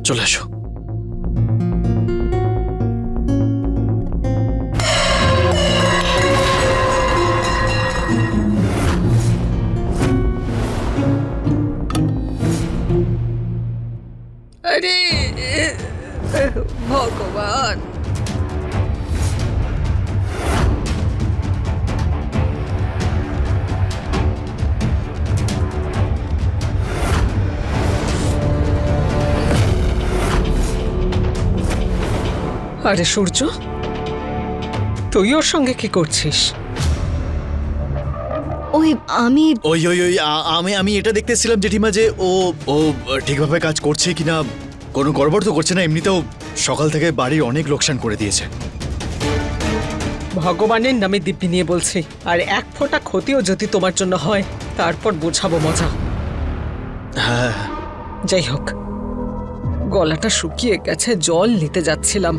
চলে আসো। আরে ভগবান, আরে সূর্য, তুই ওর সঙ্গে কি করছিস? ওই আমি ওই ওই ওই আমি এটা দেখতেছিলাম জেঠিমা যে ও ও ঠিকভাবে কাজ করছে কিনা। কোনো গড়বড় তো করছে না। এমনিতেও সকাল থেকে বাড়ির অনেক লোকসান করে দিয়েছে। ভগবানের নামে দিব্যি নিয়ে বলছি, আর এক ফোঁটা ক্ষতিও যদি তোমার জন্য হয় তারপর বোঝাবো মজা। হ্যাঁ, যাই হোক, গলাটা শুকিয়ে গেছে, জল নিতে যাচ্ছিলাম।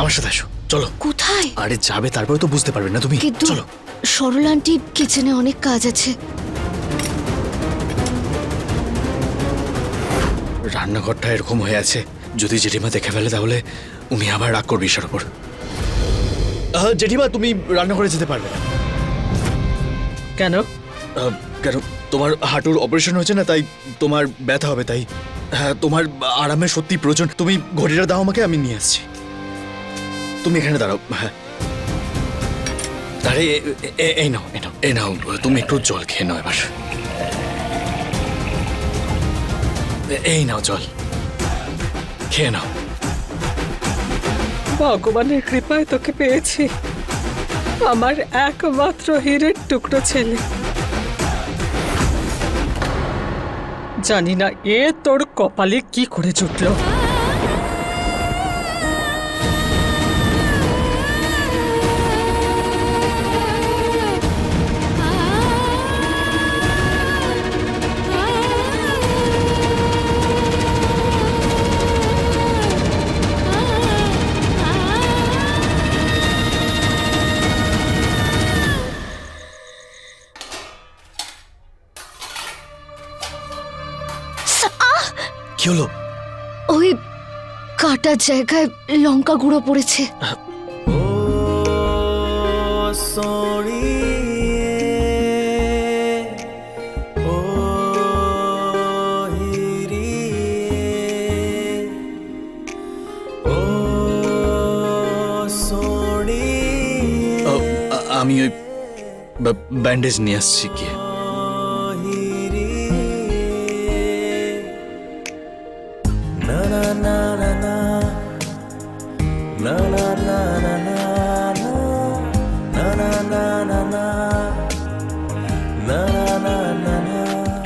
আমার সাথে আসো, চলো। কোথায়? আরে যাবে, তারপরে তো বুঝতে পারবে না তুমি। কিন্তু চলো। সরলা আন্টি কিচেনে অনেক কাজ আছে। রান্নাঘরটা এরকম হয়ে আছে, যদি জেঠিমা দেখে ফেলে তাহলে উনি আবার রাগ করবে ঈশার ওপর। জেঠিমা, তুমি রান্নাঘরে যেতে পারবে না। কেন? কেন? তোমার হাঁটুর অপারেশন হয়েছে না, তাই তোমার ব্যথা হবে। তাই হ্যাঁ, তোমার আরামের সত্যি প্রয়োজন। তুমি ঘড়িটা দাও আমাকে, আমি নিয়ে আসছি। তুমি এখানে দাঁড়াও। হ্যাঁ, আরে এই নাও, এই নাও, এই নাও। তুমি একটু জল খেয়ে নাও এবার। এই নাও জল, খেয়ে নাও। ভগবানের কৃপায় তোকে পেয়েছি, আমার একমাত্র হীরের টুকরো ছেলে। জানি না এ তোর কপালে কি করে জুটলো। কি হলো? ওই কাটার জায়গায় লঙ্কা গুঁড়ো পড়েছে। আমি ওই ব্যান্ডেজ নিয়ে আসছি। কি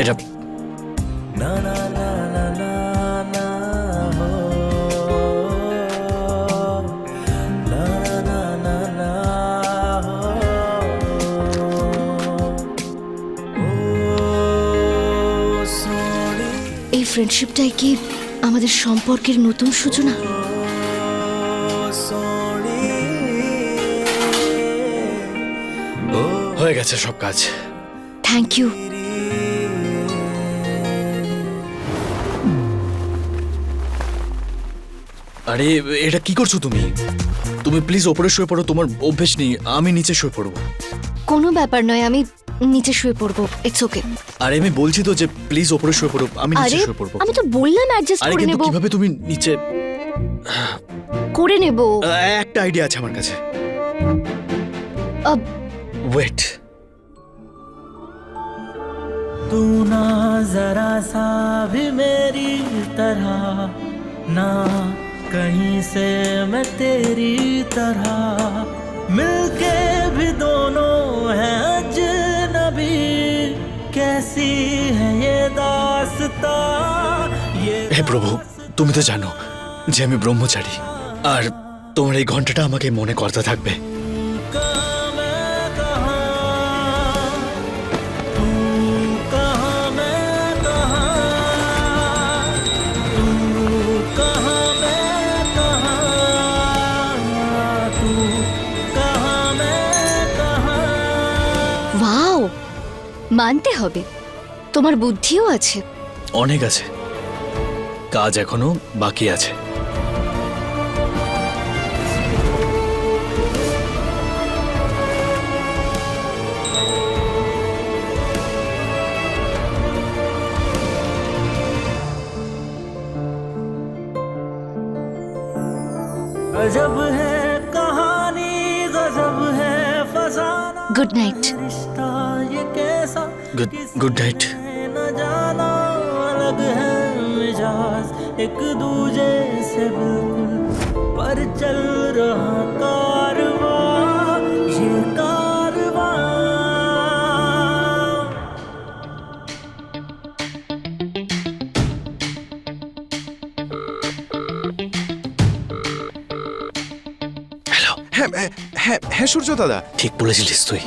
এটা? এই ফ্রেন্ডশিপটাই কি আমাদের সম্পর্কের নতুন সূচনা? হয়ে গেছে সব কাজ। Thank you. আরে এটা কি করছো তুমি? তুমি প্লিজ ওপরে শুয়ে পড়ো, তোমার অভ্যেস নেই। আমি নিচে শুয়ে পড়বো। কোনো ব্যাপার নয়, আমি নিচে শুয়ে পড়বো। It's okay. আরে আমি বলছি তো যে প্লিজ ওপরে শুয়ে পড়ো, আমি নিচে আরে শুয়ে পড়বো। আমি তো বললাম অ্যাডজাস্ট আরে করে কিন্তু নেব। কিভাবে তুমি নিচে? করে নেব। একটা আইডিয়া আছে আমার কাছে। আব, ওয়েট। तू ना जरा सा भी मेरी तरह, ना कहीं से मैं तेरी तरह, मिलके भी दोनों हैं अजनबी, कैसी है ये दास्ता ये। হে প্রভু, তুমি তো জানো যে আমি ব্রহ্মচারী, আর তোমার এই ঘন্টাটা আমাকে মনে করতে থাকবে। वाह, মানতে হবে, তোমার বুদ্ধিও আছে। অনেক আছে, কাজ এখনো বাকি আছে। गजब है कहानी, गजब है फसाना, গুড नाइट। रिश्ता ये कैसा गुड नाइट। न जाना, अलग है मिजाज एक दूजे से बिल्कुल, पर चल रहा कारवां, ये कारवां। হ্যালো। হ্যাঁ হ্যাঁ হ্যাঁ সূর্য দাদা, ঠিক বলেছিলিস তুই,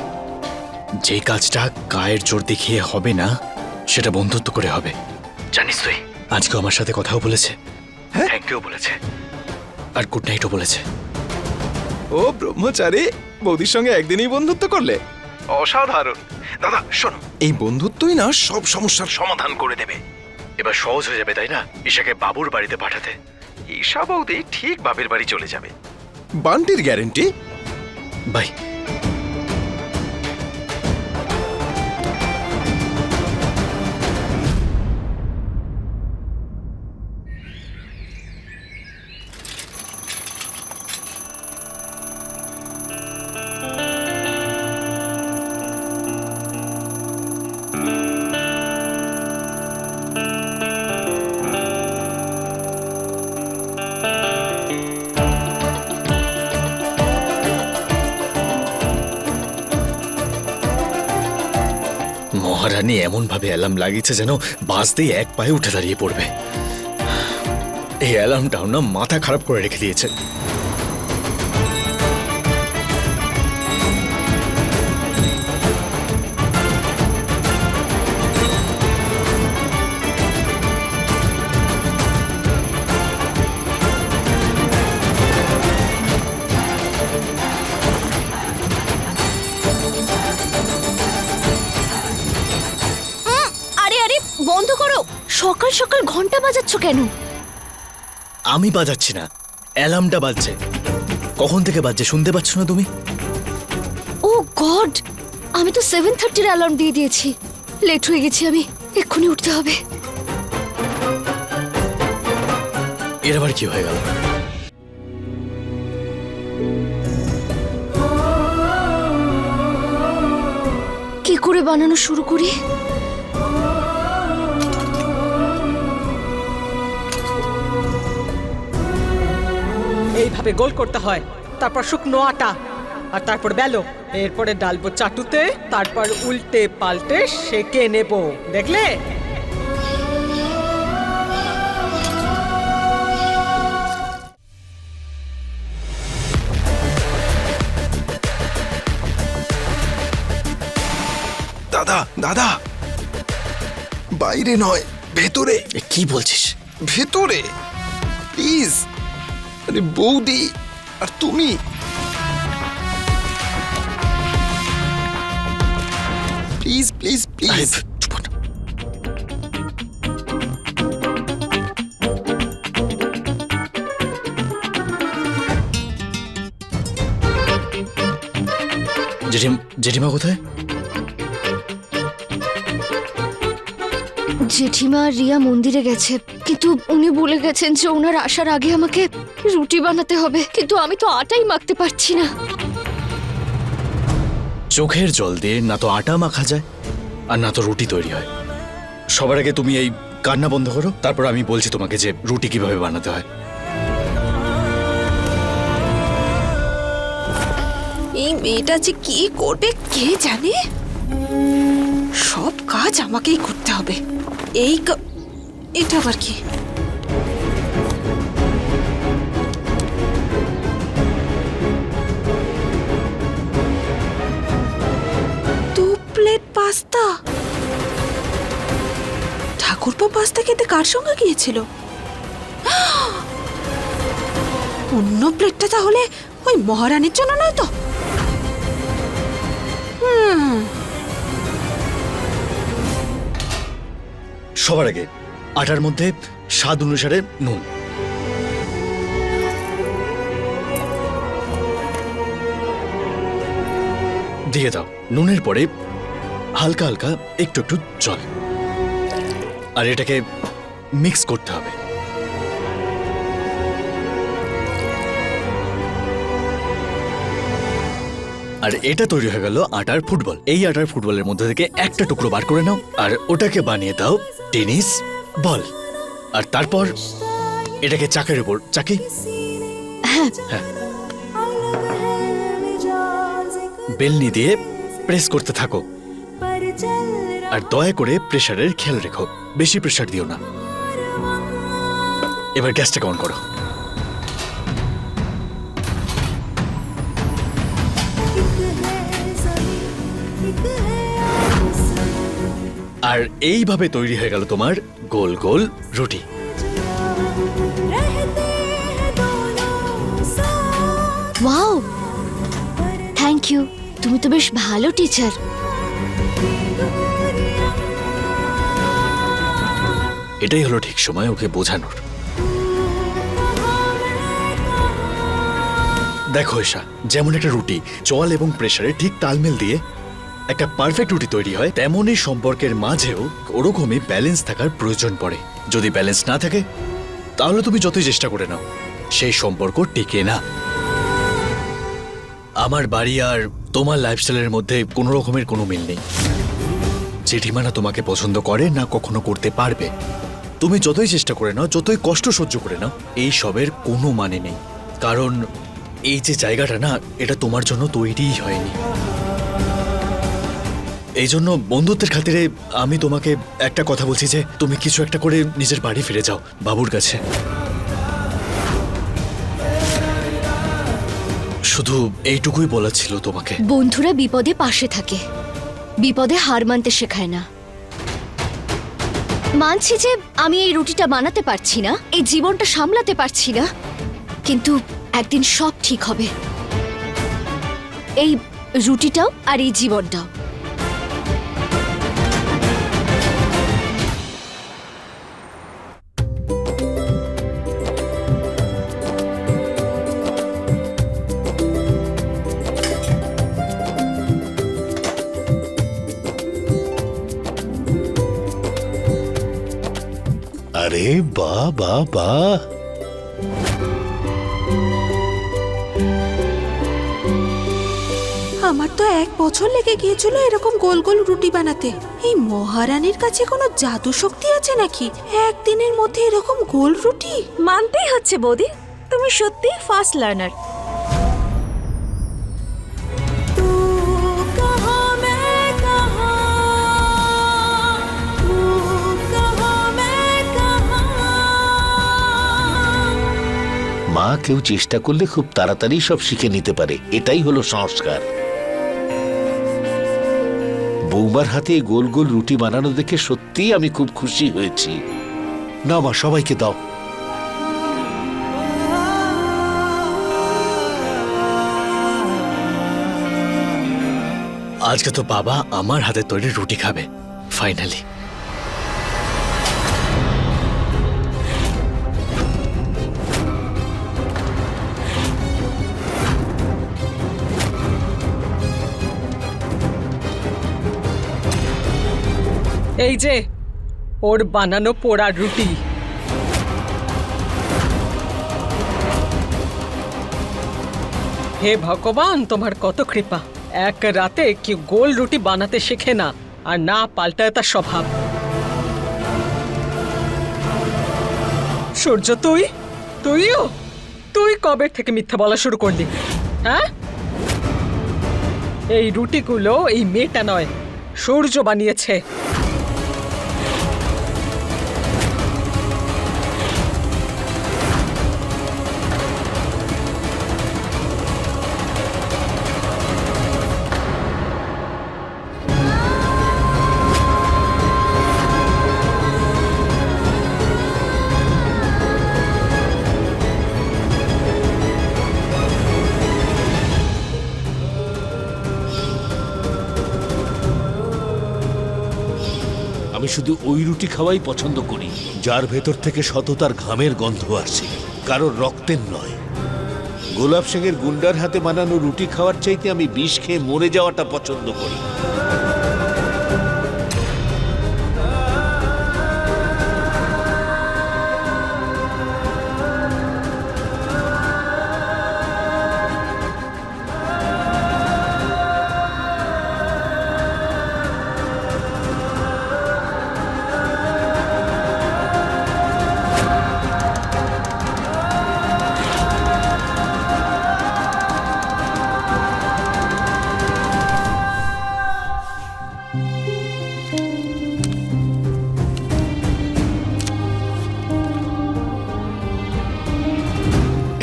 যে কাজটা গায়ের জোর দেখিয়ে হবে না সেটা বন্ধুত্ব করে হবে। জানিস তুই, আজকেও আমার সাথে কথাও বলেছে, হ্যাঁ? থ্যাংক ইউ বলেছে, আর গুড নাইটও বলেছে। ও ব্রহ্মচারী, বৌদির সঙ্গে একদিনই বন্ধুত্ব করলে, অসাধারণ। দাদা শোনো, এই বন্ধুত্বই না সব সমস্যার সমাধান করে দেবে। এবার সহজ হয়ে যাবে, তাই না, ঈশাকে বাবুর বাড়িতে পাঠাতে? ঈশা বৌদি ঠিক বাপের বাড়ি চলে যাবে, বান্টির গ্যারেন্টি। বাই। মহারানী এমন ভাবে অ্যালার্ম লাগিয়েছে যেন বাজতেই এক পায়ে উঠে দাঁড়িয়ে পড়বে। এই অ্যালার্মটাও না মাথা খারাপ করে রেখে দিয়েছে। আরে আরে বন্ধ করো, সকাল সকাল ঘন্টা বাজাচ্ছ কেন? আমি বাজাচ্ছি না, অ্যালার্মটা বাজছে। কখন থেকে বাজছে শুনতে পাচ্ছ না তুমি? ও গড, আমি তো 7:30 অ্যালার্ম দিয়ে দিয়েছি। লেট হয়ে গেছি আমি, এক্ষুনি উঠতে হবে। এর আবার কি হয়ে গেল? কি করে বানানো শুরু করি? এইভাবে গোল করতে হয়, তারপর শুকনো আটা, আর তারপর বেলো, এরপরে ডালবো চাটুতে, তারপর উল্টে পাল্টে সেকে নেব, দেখলে? দাদা দাদা, বাইরে নয়, ভেতরে। এ কি বলছিস? ভেতরে প্লিজ। আরে বৌদি আর তুমি, প্লিজ প্লিজ আরে, প্লিজ। চুপ কর। জেঠিমা কোথায়? জেঠিমা আর রিয়া মন্দিরে গেছে, কিন্তু উনি বলে গেছেন যে ওনার আসার আগে আমাকে রুটি বানাতে হবে, কিন্তু আমি তো আটাই মাখতে পারছি না। চোখের জল দিয়ে না তো আটা মাখা যায় আর না তো রুটি তৈরি হয়। সবার আগে তুমি এই কান্না বন্ধ করো, তারপর আমি বলছি তোমাকে যে রুটি কিভাবে বানাতে হয়। এই মেয়েটা যে কি করবে কে জানে, সব কাজ আমাকেই করতে হবে। এটা আবার কি? দু প্লেট পাস্তা। ঠাকুরপো পাস্তা খেতে কার সঙ্গে গিয়েছিল? অন্য প্লেটটা তাহলে ওই মহারানীর জন্য নয় তো? সবার আগে আটার মধ্যে স্বাদ অনুসারে নুন, দিয়ে দাও। নুনের পরে হালকা হালকা একটু একটু জল, আর এটাকে মিক্স করতে হবে। আর এটা তৈরি হয়ে গেল আটার ফুটবল। এই আটার ফুটবলের মধ্যে থেকে একটা টুকরো বার করে নাও, আর ওটাকে বানিয়ে দাও টেনিস বল। আর তারপর এটাকে চাকের উপর, চাকি, হ্যাঁ, বেলনি দিয়ে প্রেস করতে থাকো। আর দয়া করে প্রেসারের খেয়াল রেখো, বেশি প্রেসার দিও না। এবার গ্যাসটাকে অন করো। আর এইভাবে তৈরি হয়ে গেল তোমার গোল গোল রুটি। ওয়াও, থ্যাংক ইউ, তুমি তো বেশ ভালো টিচার। এটাই হলো ঠিক সময় ওকে বোঝানোর। দেখো এসা, যেমন একটা রুটি জল এবং প্রেসারে ঠিক তালমেল দিয়ে একটা পারফেক্ট রুটি তৈরি হয়, তেমনই সম্পর্কের মাঝেও ওরকমই ব্যালেন্স থাকার প্রয়োজন পড়ে। যদি ব্যালেন্স না থাকে তাহলে তুমি যতই চেষ্টা করে নাও, সেই সম্পর্ক টিকে না। আমার বাড়ি আর তোমার লাইফস্টাইলের মধ্যে কোনো রকমের কোনো মিল নেই। জেঠিমা না তোমাকে পছন্দ করে, না কখনো করতে পারবে। তুমি যতই চেষ্টা করে নাও, যতই কষ্ট সহ্য করে নাও, এই সবের কোনো মানে নেই। কারণ এই যে জায়গাটা না, এটা তোমার জন্য তৈরিই হয়নি। এই জন্য বন্ধুত্বের খাতিরে আমি তোমাকে একটা কথা বলছি যে তুমি কিছু একটা করে নিজের বাড়ি ফিরে যাও, বাবুর কাছে। শুধু এইটুকুই বলা ছিল তোমাকে। বন্ধুরা বিপদে পাশে থাকে, বিপদে হার মানতে শেখায় না। মানছি যে আমি এই রুটিটা বানাতে পারছি না, এই জীবনটা সামলাতে পারছি না, কিন্তু একদিন সব ঠিক হবে। এই রুটিটাও আর এই জীবনটাও। আরে বাহ বাহ বাহ, আমার তো 1 বছর লেগে গিয়েছিল এরকম গোল গোল রুটি বানাতে। এই মহারানীর কাছে কোনো জাদু শক্তি আছে নাকি একদিনের মধ্যে এরকম গোল রুটি? মানতেই হচ্ছে বৌদি, তুমি সত্যি ফাস্ট লার্নার। মা কেউ চেষ্টা করলে খুব তাড়াতাড়ি সব শিখে নিতে পারে, এটাই হলো সংস্কার। বৌমার হাতে গোল গোল রুটি বানানো দেখে সত্যিই আমি খুব খুশি হয়েছি। না মা, সবাইকে দাও। আজকে তো বাবা আমার হাতে তৈরি রুটি খাবে ফাইনালি। এই যে ওর বানানো পোড়া রুটি। হে ভগবান, তোমার কত কৃপা। এক রাতে কি গোল রুটি বানাতে শেখে না, আর না পাল্টায় তার স্বভাব। সূর্য, তুই কবে থেকে মিথ্যা বলা শুরু করলি? হ্যাঁ, এই রুটিগুলো এই মেয়েটা নয়, সূর্য বানিয়েছে। আমি শুধু ওই রুটি খাওয়াই পছন্দ করি যার ভেতর থেকে সততার ঘামের গন্ধ আসে, কারোর রক্তের নয়। গোলাপ সিংয়ের গুন্ডার হাতে বানানো রুটি খাওয়ার চাইতে আমি বিষ খেয়ে মরে যাওয়াটা পছন্দ করি।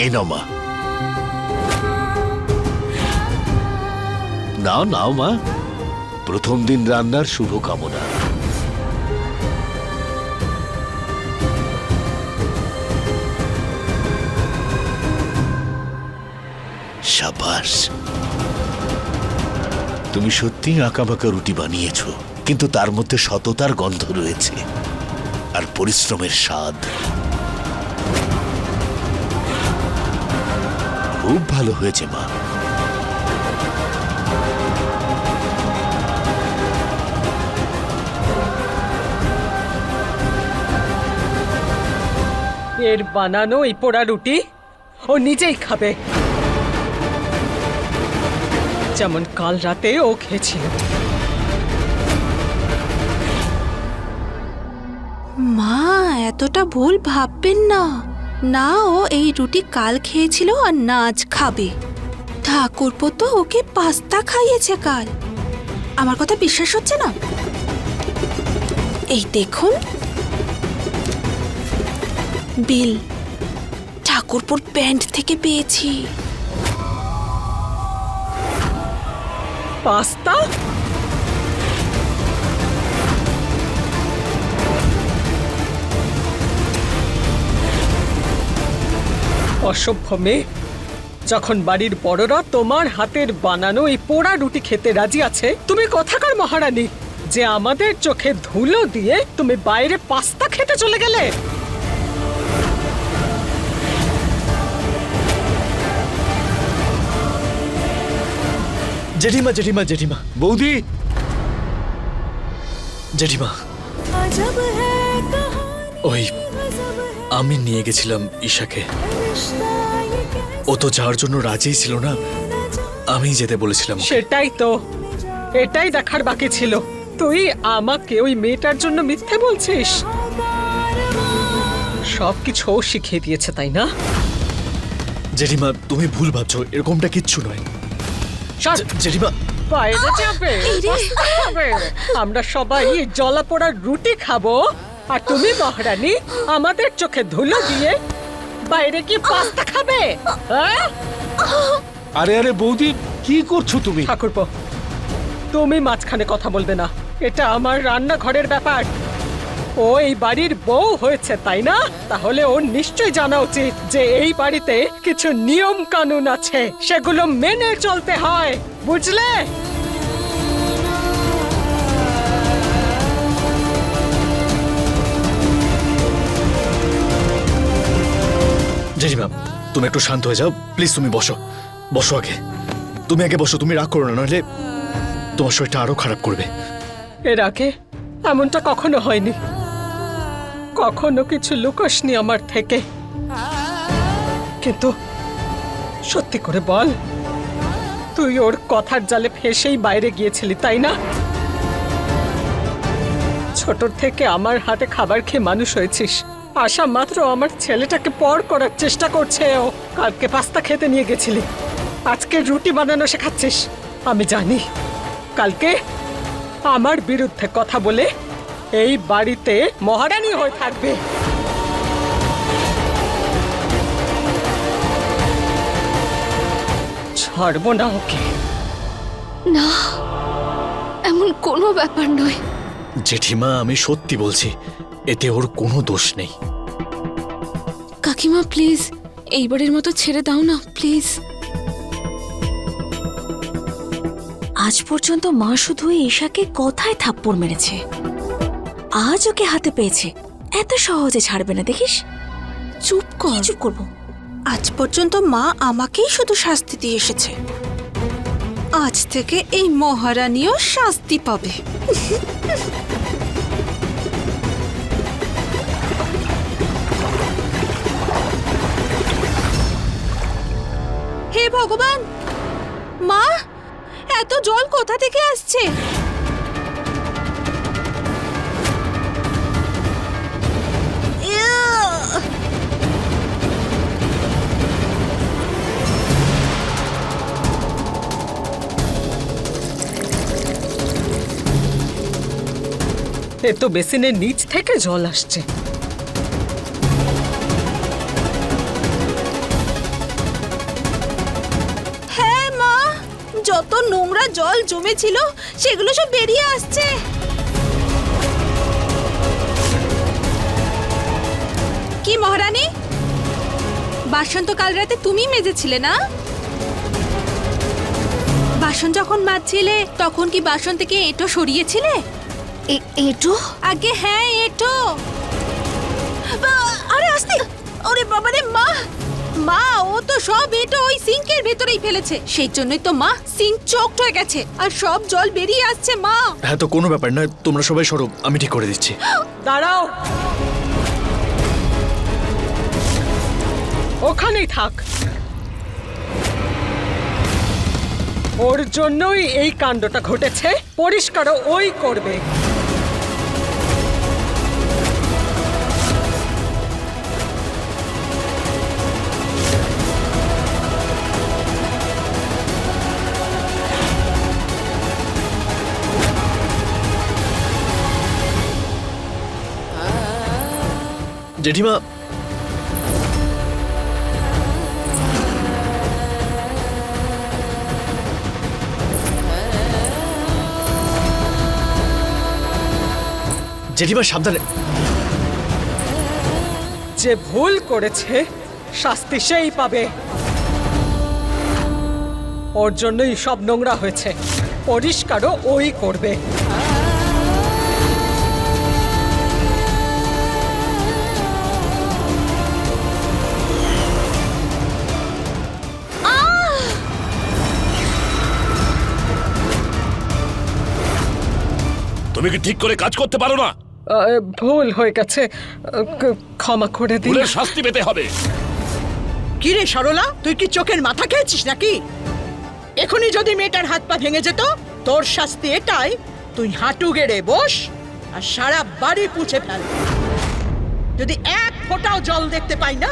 এই নাও মা, নাও নাও মা, প্রথম দিন রান্নার শুভ কামনা। শাবাশ, তুমি সত্যি আঁকাবাঁকা রুটি বানিয়েছো, কিন্তু তার মধ্যে সততার গন্ধ রয়েছে আর পরিশ্রমের স্বাদ। খুব ভালো হয়েছে মা। এর বানানো এই পোড়া রুটি ও নিজেই খাবে, যেমন কাল রাতে ও খেয়েছিল। মা এতটা ভুল ভাববেন না। না, ও এই রুটি কাল খেয়েছিল আর না আজ খাবে। ঠাকুরপো তো ওকে পাস্তা খাইয়েছে কাল। আমার কথা বিশ্বাস হচ্ছে না? এই দেখুন বিল, ঠাকুরপোর প্যান্ট থেকে পেয়েছি। পাস্তা? অসভ্য মেয়ে, যখন বাড়ির বড়রা তোমার হাতের বানানো এই পোড়া রুটি খেতে রাজি আছে, তুমি কোথাকার মহারানী যে আমাদের চোখে ধুলো দিয়ে তুমি বাইরে পাস্তা খেতে চলে গেলে? জেঠিমা জেঠিমা জেঠিমা, বৌদি, জেঠিমা, ওই আমি নিয়ে গেছিলাম ঈশাকে। ও তো যাওয়ার জন্য রাজিই ছিল না, আমি যেতে বলেছিলাম। সেটাই তো, এটাই দেখার বাকি ছিল। তুই আমাকে ওই মেয়েটার জন্য মিথ্যে বলছিস? সবকিছু ও শিখিয়ে দিয়েছে, তাই না? জেঠিমা, তুমি ভুল ভাবছো, এরকমটা কিচ্ছু নয়। জেঠিমা, বাইরে যাবে, পাস্তা খাবে, আমরা সবাই জলা পোড়া রুটি খাবো, আর তুমি মহারানী আমাদের চোখে ধুলো দিয়ে বাইরে কি পাস্তা খাবে? হ্যাঁ? আরে আরে বৌদি, কি করছো তুমি? ঠাকুরপো, তুমি মাঝখানে কথা বলবে না। এটা আমার রান্নাঘরের ব্যাপার। ও এই বাড়ির বউ হয়েছে, তাই না? তাহলে ওর নিশ্চয়ই জানা উচিত যে এই বাড়িতে কিছু নিয়ম কানুন আছে, সেগুলো মেনে চলতে হয়, বুঝলে? জেঠিমা, তুমি একটু শান্ত হয়ে যাও প্লিজ। তুমি বসো, বসো আগে, তুমি আগে বসো। তুমি রাগ করো না, নইলে তোমার শরীরটা আরো খারাপ করবে। এর আগে এমনটা কখনো হয়নি। কখনো কিছু লুকোসনি আমার থেকে। কিন্তু সত্যি করে বল, তুই ওর কথার জালে ফেসেই বাইরে গিয়েছিলি, তাই না? ছোট থেকে আমার হাতে খাবার খেয়ে মানুষ হয়েছিস। আশা মাত্র আমার ছেলেটাকে পর করার চেষ্টা করছে ও। কালকে পাস্তা খেতে নিয়ে গেছিলি, আজকে রুটি বানানো শেখাচ্ছিস। আমি জানি কালকে আমার বিরুদ্ধে কথা বলে এই বাড়িতে মহারানী হয়ে থাকবে। ছাড়বো না ওকে। না, এমন কোনো ব্যাপার নয়। জেঠিমা, আমি সত্যি বলছি, এতে ওর কোনো দোষ নেই। কাকিমা প্লিজ, এইবারের মতো ছেড়ে দাও না প্লিজ। আজ পর্যন্ত মা শুধু ঈশাকে কথায় থাপ্পড় মেরেছে, আজ ওকে হাতে পেয়েছে, এত সহজে ছাড়বে না, দেখিস। চুপ কর। চুপ করবো? আজ পর্যন্ত মা আমাকেই শুধু শাস্তি দিয়ে এসেছে, আজ থেকে এই মহারানীও শাস্তি পাবে। হে ভগবান, মা, এত জল কোথা থেকে আসছে? এ তো বেসিনের নিচ থেকে জল আসছে। হ্যাঁ মা, যত নোংরা জল জমেছিল সেগুলো সব বেরিয়ে আসছে। কি মহারানী, বাসন তো কাল রাতে তুমি মেজেছিলে না? বাসন যখন মাজছিলে তখন কি বাসন থেকে এঁটো সরিয়েছিলে? এটো আগে হ্যাঁ, এঁটো। আরে আস্তে, ওরে বাবারে মা, মা ও তো সব এঁটো ওই সিঙ্কের ভেতরেই ফেলেছে, সেই জন্যই তো মা সিঙ্ক চোকড হয়ে গেছে আর সব জল বেরিয়ে আসছে মা। হ্যাঁ, তো কোনো ব্যাপার নয়, তোমরা সবাই সরো, আমি ঠিক করে দিচ্ছি। দাঁড়াও, ওখানেই থাক। ওর জন্যই এই কাণ্ডটা ঘটেছে, পরিষ্কারও ওই করবে। জেঠিমা, জেঠিমা সাবধানে। যে ভুল করেছে শাস্তি সেই পাবে। ওর জন্যই সব নোংরা হয়েছে, পরিষ্কারও ওই করবে। তুমি কি ঠিক করে কাজ করতে পারো না? ভুল হয়ে গেছে, ক্ষমা করে দিন। ভুলের শাস্তি পেতে হবে। কি রে সরলা, তুই কি চোখের মাথা খেয়েছিস নাকি? এখনই যদি মেয়েটার হাত পা ভেঙে যেত, তোর শাস্তি এটাই, তুই হাঁটু গেড়ে বস আর সারা বাড়ি পুছে ফেল। যদি এক ফোঁটাও জল দেখতে পাই না,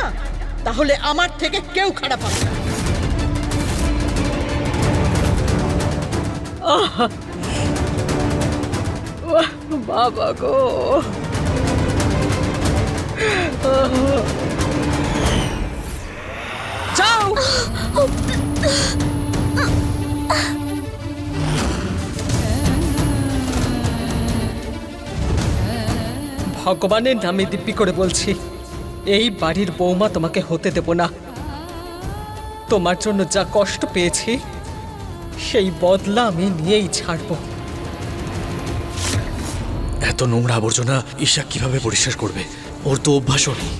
তাহলে আমার থেকে কেউ খারাপ হবে না। বাবা গো, যাও। ভগবানের নামে দিব্যি করে বলছি, এই বাড়ির বৌমা তোমাকে হতে দেব না। তোমার জন্য যা কষ্ট পেয়েছি সেই বদলা আমি নিয়েই ছাড়বো। এত নোংরা আবর্জনা ঈশা কিভাবে পরিষ্কার করবে? ওর তো অভ্যাসও নেই।